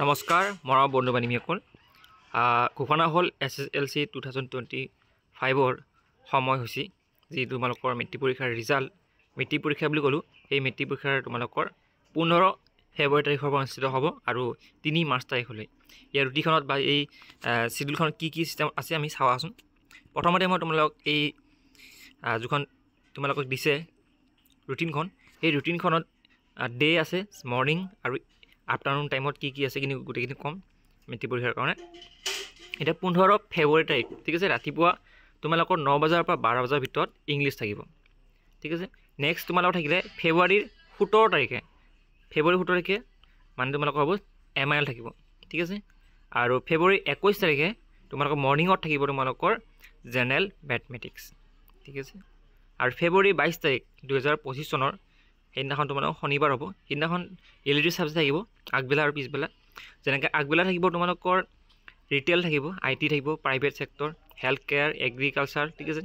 নমস্কাৰ মৰমৰ বন্ধু বান্ধৱীসকল ঘোষণা হ'ল SSLC 2025ৰ সময়সূচী যি তোমালোকৰ মেট্ৰিক পৰীক্ষাৰ ৰিজাল্ট মেট্ৰিক পৰীক্ষা বুলি ক'লোঁ এই মেট্ৰিক পৰীক্ষাৰ তোমালোকৰ 15 ফেব্ৰুৱাৰী তাৰিখৰ পৰা অনুষ্ঠিত হ'ব আৰু 3 মাৰ্চ তাৰিখলৈ ইয়াৰ ৰুটিনখনত বা এই শিডিউলখনত কি চিষ্টেম আছে আমি চাওঁচোন। প্ৰথমতে মই তোমালোকক এই যিখন তোমালোকক দিছে ৰুটিনখন এই ৰুটিনখনত ডে আছে মৰ্নিং আৰু আফটাৰনুন টাইমত কি আছে কিন্তু গোটেইখিনি কম মেট্ৰিক পৰীক্ষাৰ কাৰণে। এতিয়া 15 ফেব্ৰুৱাৰী তাৰিখ ঠিক আছে, ৰাতিপুৱা তোমালোকৰ 9 বজাৰ পৰা 12 বজাৰ ভিতৰত ইংলিছ থাকিব ঠিক আছে। নেক্সট তোমালোকৰ থাকিলে ফেব্ৰুৱাৰীৰ 17 তাৰিখে মানে তোমালোকৰ হ'ব MIL থাকিব ঠিক আছে। আৰু ফেব্ৰুৱাৰী 21 তাৰিখে তোমালোকৰ মৰ্নিঙত থাকিব তোমালোকৰ জেনেৰেল মেথমেটিক্স ঠিক আছে। আৰু ফেব্ৰুৱাৰী 22 তাৰিখ 2025 চনৰ সেইদিনাখন তোমালোকৰ শনিবাৰ হ'ব, সেইদিনাখন ইলেক্টিভ ছাবজেক্ট থাকিব আগবেলা আৰু পিছবেলা। যেনেকৈ আগবেলা থাকিব তোমালোকৰ ৰিটেইল থাকিব, IT থাকিব, private sector, health care, agriculture ঠিক আছে,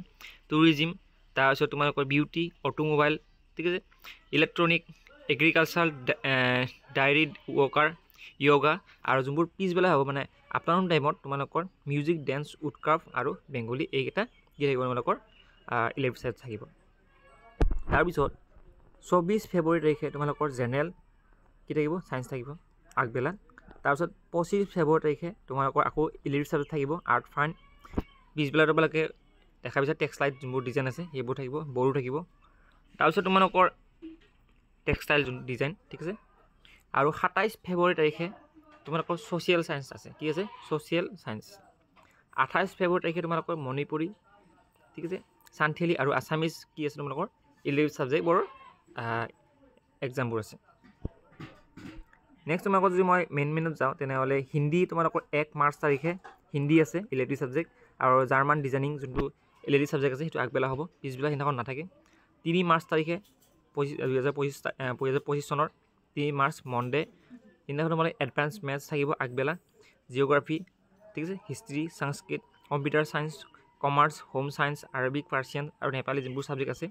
টুৰিজিম, তাৰপিছত তোমালোকৰ বিউটি, অটোমোবাইল ঠিক আছে, electronic, agriculture, diary worker, yoga. আৰু যোনবোৰ পিছবেলা হ'ব মানে আফটাৰনুন টাইমত তোমালোকৰ মিউজিক, ডেন্স, উডক্ৰাফ্ট আৰু বেংগলী এইকেইটা কি থাকিব তোমালোকৰ ইলেক্টিভ ছাবজেক্ট থাকিব। তাৰপিছত 24 ফেব্ৰুৱাৰী তাৰিখে তোমালোকৰ জেনেৰেল কি থাকিব ছায়েন্স থাকিব আগবেলা। তাৰপিছত 25 ফেব্ৰুৱাৰী তাৰিখে তোমালোকৰ আকৌ ইলেক্টিভ ছাবজেক্ট থাকিব আৰ্ট ফাইন। পিছবেলা তোমালোকে দেখা পাইছা টেক্সটাইল যোনবোৰ ডিজাইন আছে সেইবোৰ থাকিব, বড়ো থাকিব। তাৰপিছত তোমালোকৰ টেক্সটাইল যোন ডিজাইন ঠিক আছে। আৰু 27 ফেব্ৰুৱাৰী তাৰিখে তোমালোকৰ ছ'চিয়েল ছায়েন্স আছে, কি আছে ছ'চিয়েল ছায়েন্স। 28 ফেব্ৰুৱাৰী তাৰিখে তোমালোকৰ মণিপুৰী ঠিক আছে, সান্থেলি আৰু আছামিজ কি আছে তোমালোকৰ ইলেক্টিভ ছাবজেক্টবোৰ এক্সামবোৰ আছে। নেক্সট তোমালোকৰ যদি মই মেইনত যাওঁ তেনেহ'লে হিন্দী তোমালোকৰ 1 মাৰ্চ তাৰিখে হিন্দী আছে ইলেক্টিভ ছাবজেক্ট। আৰু জাৰ্মান ডিজাইনিং যোনটো ইলেক্টিভ ছাবজেক্ট আছে সেইটো আগবেলা হ'ব, পিছবেলা সেইদিনাখন নাথাকে। 3 মাৰ্চ তাৰিখে 2025 চনৰ 3 মাৰ্চ মনডে সেইদিনাখন তোমালোকে এডভান্স মেথছ থাকিব আগবেলা, জিঅ'গ্ৰাফী ঠিক আছে, history, Sanskrit, computer science, commerce, home science, আৰবিক, পাৰ্চিয়ান আৰু নেপালী যোনবোৰ ছাবজেক্ট আছে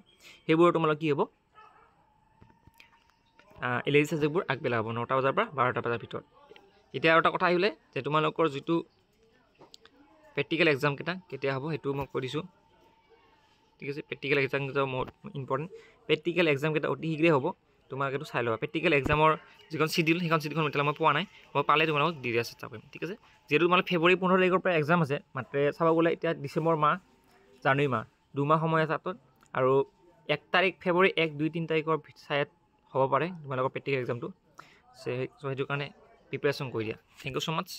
সেইবোৰ তোমালোকৰ কি হ'ব ইলেক্টিভ ছাবজেক্টবোৰ আগবেলা হ'ব 9টা বজাৰ পৰা 12টা বজাৰ ভিতৰত। এতিয়া আৰু এটা কথা আহিলে যে তোমালোকৰ যিটো প্ৰেক্টিকেল এক্সামকেইটা কেতিয়া হ'ব সেইটো মই কৈ দিছোঁ ঠিক আছে। প্ৰেক্টিকেল এক্সামকেইটা মোৰ ইম্পৰ্টেণ্ট, প্ৰেক্টিকেল এক্সামকেইটা অতি শীঘ্ৰেই হ'ব, তোমালোকে এইটো চাই ল'বা। প্ৰেক্টিকেল এক্সামৰ যিখন শিডিউল সেইখন শিডিউলখন এতিয়ালৈ মই পোৱা নাই, মই পালে তোমালোকক দি দিয়া চেষ্টা কৰিম ঠিক আছে। যিহেতু তোমালোক ফেব্ৰুৱাৰী 15 তাৰিখৰ পৰা এক্সাম আছে, মাত্ৰ চাব গ'লে এতিয়া ডিচেম্বৰ মাহ, জানুৱাৰী মাহ 2 মাহ সময় আছে হাতত। আৰু 1 তাৰিখ ফেব্ৰুৱাৰী 1, 2, 3 তাৰিখৰ চাইড হ'ব পাৰে তোমালোকৰ প্ৰেক্টিকেল এক্সামটো, সেইটো কাৰণে প্ৰিপেৰেশ্যন কৰি দিয়া। Thank you so' much.